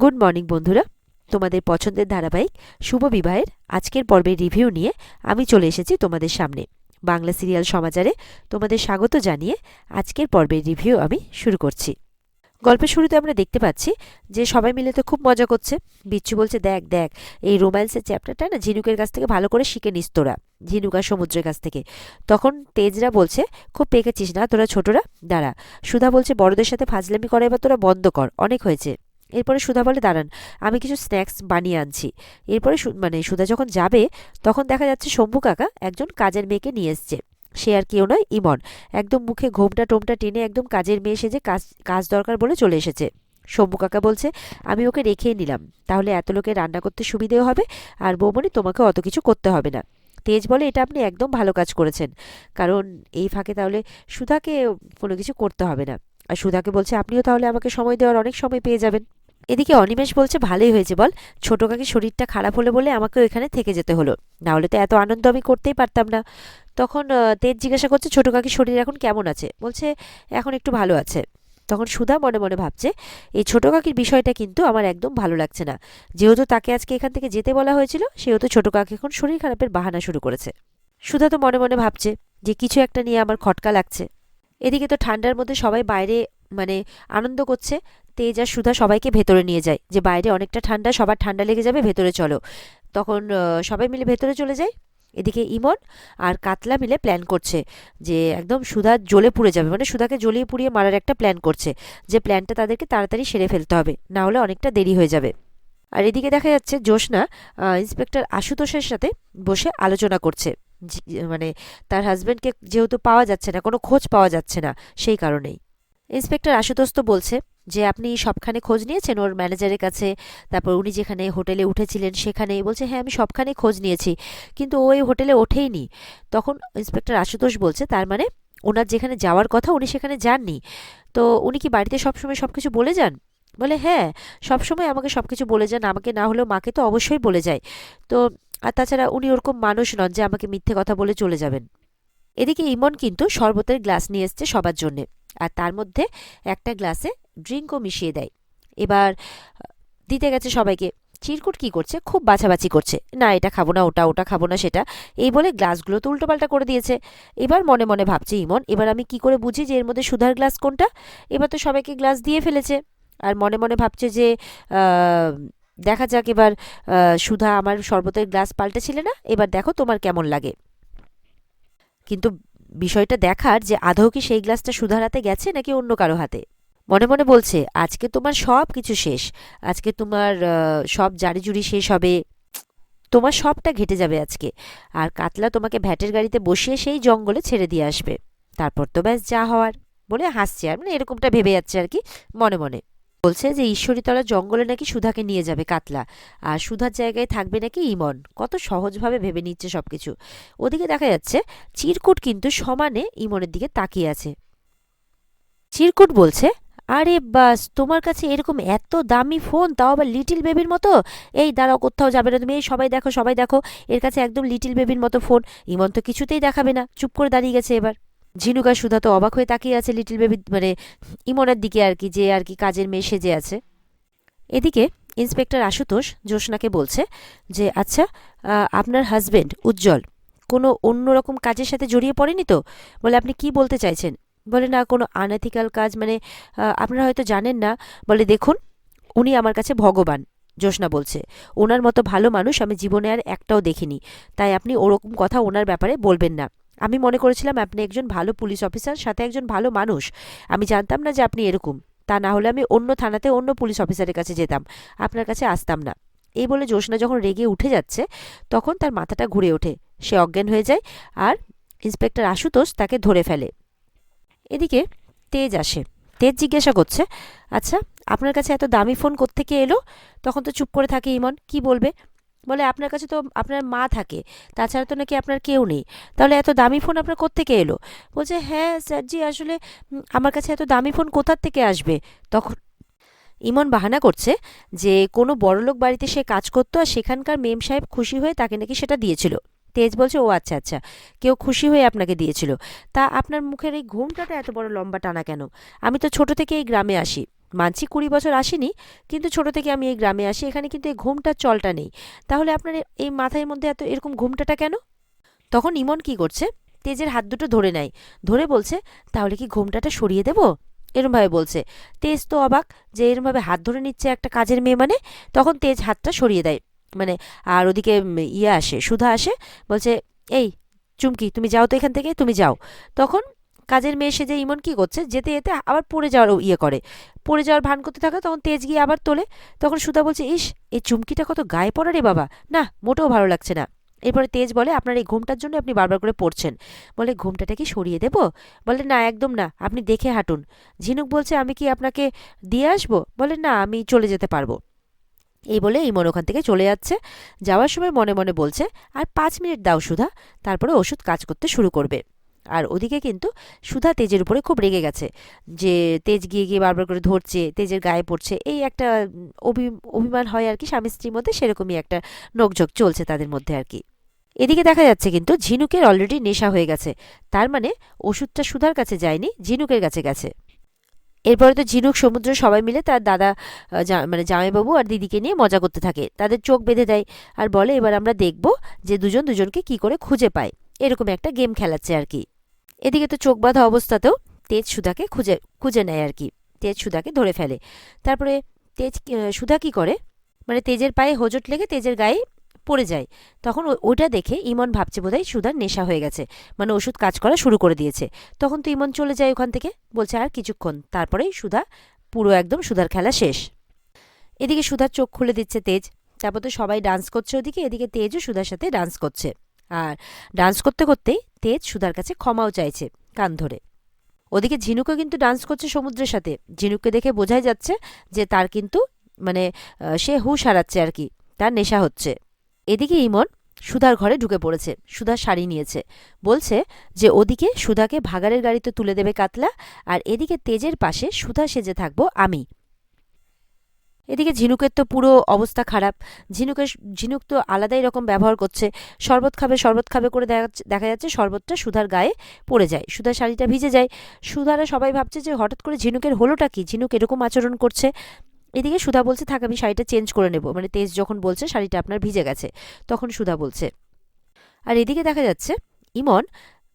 Good morning বন্ধুরা, তোমাদের পছন্দের ধারাবাহিক শুভ বিবাহের আজকের পর্বের রিভিউ নিয়ে আমি চলে এসেছি তোমাদের সামনে। বাংলা সিরিয়াল সমাচারে তোমাদের স্বাগত জানিয়ে আজকের পর্বের রিভিউ আমি শুরু করছি। গল্পের শুরুতে আমরা দেখতে পাচ্ছি যে সবাই মিলে তো খুব মজা করছে। বিচ্ছু বলছে, দেখ দেখ এই রোম্যান্সের চ্যাপ্টারটা না ঝিনুকের কাছ থেকে ভালো করে শিখে নিস তোরা, ঝিনুক আর সমুদ্রের কাছ থেকে। তখন তেজরা বলছে, খুব পেকেছিস না তোরা ছোটরা, দাঁড়া। সুধা বলছে, বড়দের সাথে ফাজলামি করা এবার তোরা বন্ধ কর, অনেক হয়েছে। এরপরে সুধা বলে, দাঁড়ান আমি কিছু স্ন্যাক্স বানিয়ে আনছি। এরপরে সুধা যখন যাবে তখন দেখা যাচ্ছে শম্ভু কাকা একজন কাজের মেয়েকে নিয়ে এসছে। সে আর কেউ নয়, ইমন। একদম মুখে ঘোমটা টোমটা টেনে একদম কাজের মেয়ে সেজে কাজ কাজ দরকার বলে চলে এসেছে। শম্ভু কাকা বলছে, আমি ওকে রেখেই নিলাম, তাহলে এত লোকে রান্না করতে সুবিধেও হবে, আর বৌমনি তোমাকে অত কিছু করতে হবে না। তেজ বলে, এটা আপনি একদম ভালো কাজ করেছেন, কারণ এই ফাঁকে তাহলে সুধাকে কোনো কিছু করতে হবে না। আর সুধাকে বলছে, আপনিও তাহলে আমাকে সময় দেওয়ার অনেক সময় পেয়ে যাবেন। এদিকে অনিমেষ বলছে, ভালোই হয়েছে বল, ছোট কাকির শরীরটা খারাপ হলো বলে আমাকেও এখানে থেকে যেতে হলো, না হলে তো এত আনন্দ আমি করতেই পারতাম না। তখন তেজ জিজ্ঞাসা করছে, ছোট কাকির শরীর এখন কেমন আছে? বলছে, এখন একটু ভালো আছে। তখন সুধা মনে মনে ভাবছে, এই ছোট কাকির বিষয়টা কিন্তু আমার একদম ভালো লাগছে না। যেহেতু তাকে আজকে এখান থেকে যেতে বলা হয়েছিল, সেহেতু ছোট কাকি এখন শরীর খারাপের বাহানা শুরু করেছে। সুধা তো মনে মনে ভাবছে যে কিছু একটা নিয়ে আমার খটকা লাগছে। এদিকে তো ঠান্ডার মধ্যে সবাই বাইরে মানে আনন্দ করছে। তেজ আর সুধা সবাইকে ভেতরে নিয়ে যায়, যে বাইরে অনেকটা ঠান্ডা, সবার ঠান্ডা লেগে যাবে, ভেতরে চলো। তখন সবাই মিলে ভেতরে চলে যায়। এদিকে ইমন আর কাতলা মিলে প্ল্যান করছে যে একদম সুধা জ্বলে পুড়ে যাবে, মানে সুধাকে জ্বলিয়ে পুড়িয়ে মারার একটা প্ল্যান করছে, যে প্ল্যানটা তাদেরকে তাড়াতাড়ি সেরে ফেলতে হবে, না হলে অনেকটা দেরি হয়ে যাবে। আর এদিকে দেখা যাচ্ছে জ্যোৎস্না ইন্সপেক্টর আশুতোষের সাথে বসে আলোচনা করছে। মানে তার হাজব্যান্ডকে যেহেতু পাওয়া যাচ্ছে না, কোনো খোঁজ পাওয়া যাচ্ছে না, সেই কারণেই ইন্সপেক্টর আশুতোষ তো বলছে যে আপনি সবখানে খোঁজ নিয়েছেন ওর ম্যানেজারের কাছে, তারপর উনি যেখানে হোটেলে উঠেছিলেন সেখানে। বলছে, হ্যাঁ আমি সবখানে খোঁজ নিয়েছি, কিন্তু ও এই হোটেলে ওঠেইনি। তখন ইন্সপেক্টর আশুতোষ বলছে, তার মানে ওনার যেখানে যাওয়ার কথা উনি সেখানে যাননি। তো উনি কি বাড়িতে সবসময় সব কিছু বলে যান? বলে, হ্যাঁ সবসময় আমাকে সব কিছু বলে যান, আমাকে না হলেও মাকে তো অবশ্যই বলে যায়। তো আর তাছাড়া উনি ওরকম মানুষ নন যে আমাকে মিথ্যে কথা বলে চলে যাবেন। এদিকে ইমন কিন্তু শরবতের গ্লাস নিয়ে এসছে সবার জন্যে, আর তার মধ্যে একটা গ্লাসে ড্রিঙ্কও মিশিয়ে দেয়। এবার দিতে গেছে সবাইকে। চিরকুট কি করছে, খুব বাছাবাছি করছে, না এটা খাবো না, ওটা ওটা খাবো না সেটা, এই বলে গ্লাসগুলো তো উল্টোপাল্টা করে দিয়েছে। এবার মনে মনে ভাবছে ইমন, এবার আমি কি করে বুঝি যে এর মধ্যে সুধার গ্লাস কোনটা? এবার তো সবাইকে গ্লাস দিয়ে ফেলেছে। আর মনে মনে ভাবছে যে আহ, দেখা যাক এবার, সুধা আমার শরবতের গ্লাস পাল্টেছিলে না, এবার দেখো তোমার কেমন লাগে। কিন্তু বিষয়টা দেখার যে আদৌ কি সেই গ্লাসটা সুধার হাতে গেছে নাকি অন্য কারো হাতে। মনে মনে বলছে, আজকে তোমার সব কিছু শেষ, আজকে তোমার সব জারিজুরি শেষ হবে, তোমার সবটা ঘেটে যাবে আজকে। আর কাতলা তোমাকে ভ্যাটের গাড়িতে বসিয়ে সেই জঙ্গলে ছেড়ে দিয়ে আসবে, তারপর তো ব্যাস যা হওয়ার। বলে হাসছে, আর মানে এরকমটা ভেবে যাচ্ছে আর কি মনে মনে। বলছে যে ঈশ্বরীতলা জঙ্গলে নাকি সুধাকে নিয়ে যাবে কাতলা, আর সুধার জায়গায় থাকবে নাকি ইমন। কত সহজভাবে ভেবে নিচ্ছে সবকিছু। ওদিকে দেখা যাচ্ছে চিরকুট কিন্তু সমানে ইমনের দিকে তাকিয়ে আছে। চিরকুট বলছে, আরে বাস, তোমার কাছে এরকম এত দামি ফোন, তাও আবার লিটিল বেবির মতো। এই দাঁড়াও, কোথাও যাবে না তুমি, এই সবাই দেখো সবাই দেখো, এর কাছে একদম লিটিল বেবির মতো ফোন। ইমন তো কিছুতেই দেখাবে না, চুপ করে দাঁড়িয়ে গেছে। এবার ঝিনুক আর সুধা তো অবাক হয়ে তাকিয়ে আছে লিটিল বেবি মানে ইমনের দিকে আর কি, যে আর কি কাজের মেয়ে সেজে আছে। এদিকে ইন্সপেক্টর আশুতোষ জ্যোৎস্নাকে বলছে যে, আচ্ছা আপনার হাজবেন্ড উজ্জ্বল কোনো অন্যরকম কাজের সাথে জড়িয়ে পড়েনি তো? বলে, আপনি কি বলতে চাইছেন? বলে, না কোনো আনএথিক্যাল কাজ, মানে আপনারা হয়তো জানেন না। বলে, দেখুন উনি আমার কাছে ভগবান। জ্যোৎস্না বলছে, ওনার মতো ভালো মানুষ আমি জীবনে আর একটাও দেখিনি, তাই আপনি ওরকম কথা ওনার ব্যাপারে বলবেন না। আমি মনে করেছিলাম আপনি একজন ভালো পুলিশ অফিসার, সাথে একজন ভালো মানুষ। আমি জানতাম না যে আপনি এরকম। তা না হলে আমি অন্য থানাতে অন্য পুলিশ অফিসারের কাছে যেতাম, আপনার কাছে আসতাম না। এই বলে জ্যোৎস্না যখন রেগে উঠে যাচ্ছে, তখন তার মাথাটা ঘুরে ওঠে, সে অজ্ঞান হয়ে যায়, আর ইন্সপেক্টর আশুতোষ তাকে ধরে ফেলে। এদিকে তেজ আসে। তেজ জিজ্ঞাসা করছে, আচ্ছা আপনার কাছে এত দামি ফোন কোত্থেকে এলো? তখন তো চুপ করে থাকে ইমন, কি বলবে। বলে, আপনার কাছে তো আপনার মা থাকে, তাছাড়া তো নাকি আপনার কেউ নেই, তাহলে এত দামি ফোন আপনার কোত্থেকে এলো? বলছে, হ্যাঁ স্যারজি, আসলে আমার কাছে এত দামি ফোন কোথার থেকে আসবে। তখন ইমন বাহানা করছে যে কোনো বড়লোক বাড়িতে সে কাজ করতো, আর সেখানকার মেম সাহেব খুশি হয়ে তাকে নাকি সেটা দিয়েছিল। তেজ বলছে, ও আচ্ছা আচ্ছা, কেউ খুশি হয়ে আপনাকে দিয়েছিল। তা আপনার মুখের এই ঘুমটাটা এত বড় লম্বা টানা কেন? আমি তো ছোট থেকে এই গ্রামে আসি, মানছি 20 বছর আসিনি, কিন্তু ছোট থেকে আমি এই গ্রামে আসি, এখানে কিন্তু এই ঘুমটার চলটা নেই। তাহলে আপনার এই মাথার মধ্যে এত এরকম ঘুমটাটা কেন? তখন ইমন কি করছে, তেজের হাত দুটো ধরে নেয়, ধরে বলছে, তাহলে কি ঘোমটাটা সরিয়ে দেবো? এরমভাবে বলছে। তেজ তো অবাক যে এরমভাবে হাত ধরে নিচ্ছে একটা কাজের মেয়ে মানে। তখন তেজ হাতটা সরিয়ে দেয়, মানে। আর ওদিকে ইয়ে আসে, সুধা আসে, বলছে, এই চুমকি, তুমি যাও তো এখান থেকে, তুমি যাও। তখন কাজের মেয়ে সেজে ইমন কি করছে, যেতে যেতে আবার পড়ে যাওয়ার ইয়ে করে, পড়ে যাওয়ার ভান করতে থাকে। তখন তেজ গিয়ে আবার তোলে। তখন সুধা বলছে, ইস, এই চুমকিটা কত গায়ে পড়া রে বাবা, না মোটেও ভালো লাগছে না। এরপরে তেজ বলে, আপনার এই ঘুমটার জন্য আপনি বারবার করে পড়ছেন। বলে, ঘুমটাটা কি সরিয়ে দেব? বলে, না একদম না, আপনি দেখে হাঁটুন। ঝিনুক বলছে, আমি কি আপনাকে দিয়ে আসবো? বলে, না আমি চলে যেতে পারবো। এই বলে ইমন ওখান থেকে চলে যাচ্ছে। যাওয়ার সময় মনে মনে বলছে, আর 5 মিনিট দাও সুধা, তারপরে ওষুধ কাজ করতে শুরু করবে। আর ওদিকে কিন্তু সুধা তেজের উপরে খুব রেগে গেছে, যে তেজ গিয়ে গিয়ে বারবার করে ধরছে, তেজের গায়ে পড়ছে। এই একটা অভিমান হয় আর কি স্বামী স্ত্রীর মধ্যে, সেরকমই একটা নোকঝোক চলছে তাদের মধ্যে আর কি। এদিকে দেখা যাচ্ছে কিন্তু ঝিনুকের অলরেডি নেশা হয়ে গেছে। তার মানে ওষুধটা সুধার কাছে যায়নি, ঝিনুকের কাছে গেছে। এরপরে তো ঝিনুক সমুদ্র সবাই মিলে তার দাদা, মানে জামাইবাবু আর দিদিকে নিয়ে মজা করতে থাকে, তাদের চোখ বেঁধে দেয়। আর বলে, এবার আমরা দেখব যে দুজন দুজনকে কি করে খুঁজে পায়। এরকম একটা গেম খেলাচ্ছে আর কি। এদিকে তো চোখ বাঁধা অবস্থাতেও তেজ সুধাকে খুঁজে খুঁজে নেয় আর কি। তেজ সুধাকে ধরে ফেলে। তারপরে সুধা কি করে, মানে তেজের পায়ে হোঁচট লেগে তেজের গায়ে পড়ে যায়। তখন ওটা দেখে ইমন ভাবছে বোধহয় সুধার নেশা হয়ে গেছে, মানে ওষুধ কাজ করা শুরু করে দিয়েছে। তখন তো ইমন চলে যায় ওখান থেকে, বলছে আর কিছুক্ষণ, তারপরেই সুধা পুরো একদম সুধার খেলা শেষ। এদিকে সুধার চোখ খুলে দিচ্ছে তেজ। তারপর তো সবাই ডান্স করছে ওদিকে, এদিকে তেজও সুধার সাথে ডান্স করছে। আর ডান্স করতে করতেই তেজ সুধার কাছে ক্ষমাও চাইছে কান ধরে। ওদিকে ঝিনুকও কিন্তু ডান্স করছে সমুদ্রের সাথে। ঝিনুককে দেখে বোঝাই যাচ্ছে যে তার কিন্তু, মানে সে হুঁশ হারাচ্ছে আর কি, তার নেশা হচ্ছে। এদিকে ইমন সুধার ঘরে ঢুকে পড়েছে, সুধার শাড়ি নিয়েছে। বলছে যে ওদিকে সুধাকে ভাগাড়ের গাড়িতে তুলে দেবে কাতলা, আর এদিকে তেজের পাশে সুধা সেজে থাকবো আমি। এদিকে ঝিনুকের তো পুরো অবস্থা খারাপ। ঝিনুক তো আলাদাই রকম ব্যবহার করছে। শরবত খাবে শরবত খাবে করে দেখা যাচ্ছে শরবতটা সুধার গায়ে পড়ে যায়, সুধার শাড়িটা ভিজে যায়। সুধারা সবাই ভাবছে যে হঠাৎ করে ঝিনুকের হলোটা কি, ঝিনুক এরকম আচরণ করছে। এদিকে সুধা বলছে, থাক আমি শাড়িটা চেঞ্জ করে নেব, মানে তেজ যখন বলছে শাড়িটা আপনার ভিজে গেছে, তখন সুধা বলছে। আর এদিকে দেখা যাচ্ছে ইমন,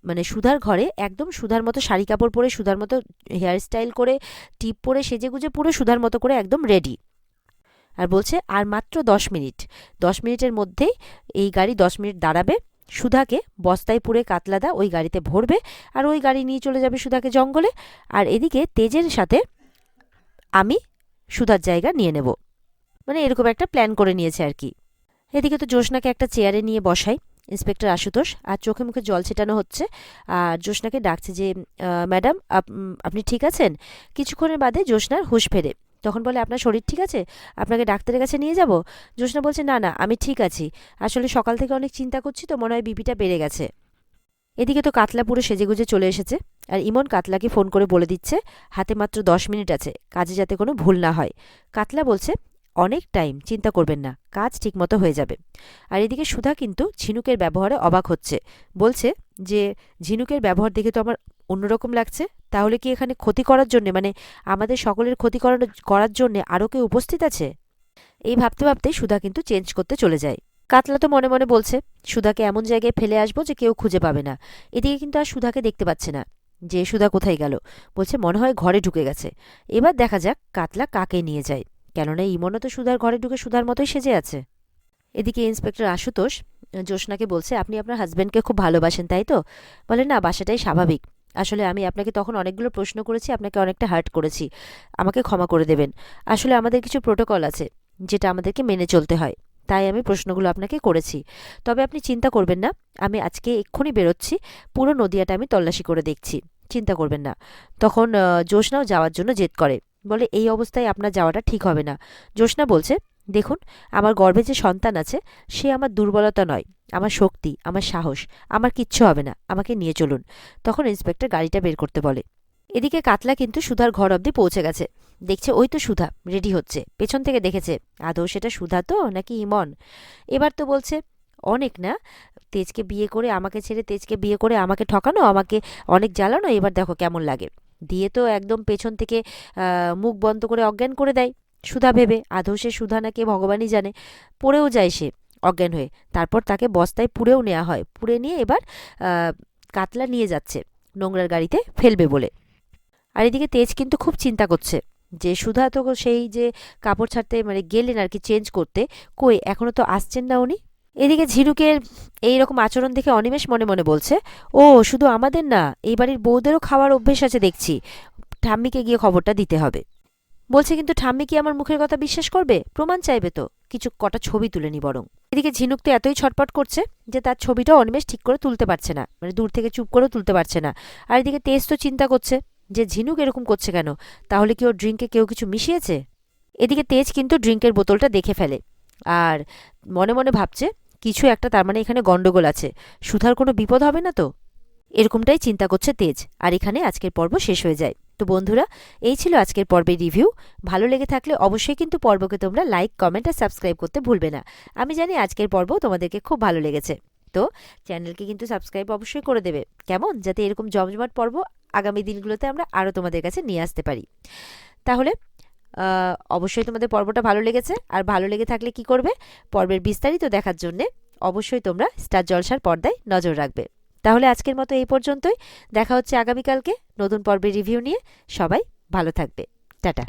মানে সুধার ঘরে একদম সুধার মতো শাড়ি কাপড় পরে, সুধার মতো হেয়ার স্টাইল করে, টিপ পরে, সেজে গুজে পুরো সুধার মতো করে একদম রেডি। আর বলছে, আর মাত্র 10 মিনিট, 10 মিনিটের মধ্যেই এই গাড়ি 10 মিনিট দাঁড়াবে, সুধাকে বস্তায় পুরে কাতলাদা ওই গাড়িতে ভরবে, আর ওই গাড়ি নিয়ে চলে যাবে সুধাকে জঙ্গলে। আর এদিকে তেজের সাথে আমি সুধার জায়গা নিয়ে নেব, মানে এরকম একটা প্ল্যান করে নিয়েছে আর কি। এদিকে তো জ্যোৎস্নাকে একটা চেয়ারে নিয়ে বসাই ইন্সপেক্টর আশুতোষ, আর চোখে মুখে জল ছেটানো হচ্ছে। আর জ্যোৎস্নাকে ডাকছে যে, ম্যাডাম আপনি ঠিক আছেন? কিছুক্ষণের বাদে জ্যোৎস্নার হুঁশ ফেরে। তখন বলে, আপনার শরীর ঠিক আছে? আপনাকে ডাক্তারের কাছে নিয়ে যাব? জ্যোৎস্না বলছে, না না আমি ঠিক আছি, আসলে সকাল থেকে অনেক চিন্তা করছি তো, মনে হয় বিপিটা বেড়ে গেছে। এদিকে তো কাতলা পুরো সেজেগুজে চলে এসেছে। আর ইমন কাতলাকে ফোন করে বলে দিচ্ছে, হাতে মাত্র 10 মিনিট আছে, কাজে যাতে কোনো ভুল না হয়। কাতলা বলছে, অনেক টাইম, চিন্তা করবেন না, কাজ ঠিকমতো হয়ে যাবে। আর এদিকে সুধা কিন্তু ঝিনুকের ব্যবহারে অবাক হচ্ছে। বলছে যে, ঝিনুকের ব্যবহার দেখে তো আমার অন্যরকম লাগছে। তাহলে কি এখানে ক্ষতি করার জন্যে, মানে আমাদের সকলের ক্ষতি করার জন্যে আরও কেউ উপস্থিত আছে? এই ভাবতে ভাবতেই সুধা কিন্তু চেঞ্জ করতে চলে যায়। কাতলা তো মনে মনে বলছে, সুধাকে এমন জায়গায় ফেলে আসবো যে কেউ খুঁজে পাবে না। এদিকে কিন্তু আর সুধাকে দেখতে পাচ্ছে না, যে সুধা কোথায় গেল। বলছে, মনে হয় ঘরে ঢুকে গেছে। এবার দেখা যাক কাতলা কাকে নিয়ে যায়, কেননা ইমনও তো সুধার ঘরে ঢুকে সুধার মতোই সেজে আছে। এদিকে ইন্সপেক্টর আশুতোষ জ্যোৎস্নাকে বলছে, আপনি আপনার হাজব্যান্ডকে খুব ভালোবাসেন তাই তো? বলে, না বাসাটাই স্বাভাবিক, আসলে আমি আপনাকে তখন অনেকগুলো প্রশ্ন করেছি, আপনাকে অনেকটা হার্ট করেছি, আমাকে ক্ষমা করে দেবেন। আসলে আমাদের কিছু প্রোটোকল আছে যেটা আমাদেরকে মেনে চলতে হয়, তাই আমি প্রশ্নগুলো আপনাকে করেছি। তবে আপনি চিন্তা করবেন না, আমি আজকে এক্ষুনি বেরোচ্ছি, পুরো নদিয়াটা আমি তল্লাশি করে দেখছি, চিন্তা করবেন না। তখন জ্যোৎস্নাও যাওয়ার জন্য জেদ করে, বলে, এই অবস্থায় আপনার যাওয়াটা ঠিক হবে না। জ্যোৎস্না বলছে, দেখুন, আমার গর্ভে যে সন্তান আছে সে আমার দুর্বলতা নয়, আমার শক্তি, আমার সাহস, আমার কিচ্ছু হবে না, আমাকে নিয়ে চলুন। তখন ইন্সপেক্টর গাড়িটা বের করতে বলে। এদিকে কাতলা কিন্তু সুধার ঘর অবধি পৌঁছে গেছে। দেখছে ওই তো সুধা রেডি হচ্ছে, পেছন থেকে দেখেছে আদৌ সেটা সুধা তো নাকি ইমন। এবার তো বলছে, অনেক না, তেজকে বিয়ে করে আমাকে ছেড়ে তেজকে বিয়ে করে আমাকে ঠকানো, আমাকে অনেক জ্বালানো, এবার দেখো কেমন লাগে। দিয়ে তো একদম পেছন থেকে মুখ বন্ধ করে অজ্ঞান করে দেয় সুধা ভেবে। আদৌ সে সুধা নাকি ভগবানই জানে। পড়েও যায় সে অজ্ঞান হয়ে। তারপর তাকে বস্তায় পুড়েও নেওয়া হয়। পুড়ে নিয়ে এবার কাতলা নিয়ে যাচ্ছে নোংরার গাড়িতে ফেলবে বলে। আর এদিকে তেজ কিন্তু খুব চিন্তা করছে যে সুধা তো সেই যে কাপড় ছাড়তে মানে গেলেন আর কি চেঞ্জ করতে, কই এখনো তো আসছেন না উনি। এদিকে ঝিনুকের এইরকম আচরণ দেখে অনিমেষ মনে মনে বলছে, ও শুধু আমাদের না, এই বাড়ির বউদেরও খাওয়ার অভ্যেস আছে দেখছি, ঠাম্মিকে গিয়ে খবরটা দিতে হবে। বলছে কিন্তু ঠাম্মি কি আমার মুখের কথা বিশ্বাস করবে? প্রমাণ চাইবে তো, কিছু কটা ছবি তুলে নি বরং। এদিকে ঝিনুক তো এতই ছটপট করছে যে তার ছবিটাও অনিমেষ ঠিক করে তুলতে পারছে না, মানে দূর থেকে চুপ করেও তুলতে পারছে না। আর এদিকে তেজ তো চিন্তা করছে যে ঝিনুক এরকম করছে কেন, তাহলে কি ওর ড্রিঙ্কে কেউ কিছু মিশিয়েছে। এদিকে তেজ কিন্তু ড্রিঙ্কের বোতলটা দেখে ফেলে আর মনে মনে ভাবছে কিছু একটা, তার মানে এখানে গন্ডগোল আছে, সুধার কোনো বিপদ হবে না তো। এরকমটাই চিন্তা করছে তেজ। আর এখানে আজকের পর্ব শেষ হয়ে যায়। তো বন্ধুরা, এই ছিল আজকের পর্বের রিভিউ। ভালো লেগে থাকলে অবশ্যই কিন্তু পর্বকে তোমরা লাইক, কমেন্ট আর সাবস্ক্রাইব করতে ভুলবে না। আমি জানি আজকের পর্ব তোমাদেরকে খুব ভালো লেগেছে। তো চ্যানেলকে কিন্তু সাবস্ক্রাইব অবশ্যই করে দেবে, কেমন, যাতে এরকম জমজমাট পর্ব আগামী দিনগুলোতে আমরা আরও তোমাদের কাছে নিয়ে আসতে পারি। তাহলে অবশ্যই তোমাদের পর্বটা ভালো লেগেছে। আর ভালো লেগে থাকলে কি করবে, পর্বের বিস্তারিত দেখার জন্যে অবশ্যই তোমরা স্টার জলসার পর্দায় নজর রাখবে। তাহলে আজকের মতো এই পর্যন্তই। দেখা হচ্ছে আগামীকালকে নতুন পর্বের রিভিউ নিয়ে। সবাই ভালো থাকবে। টাটা।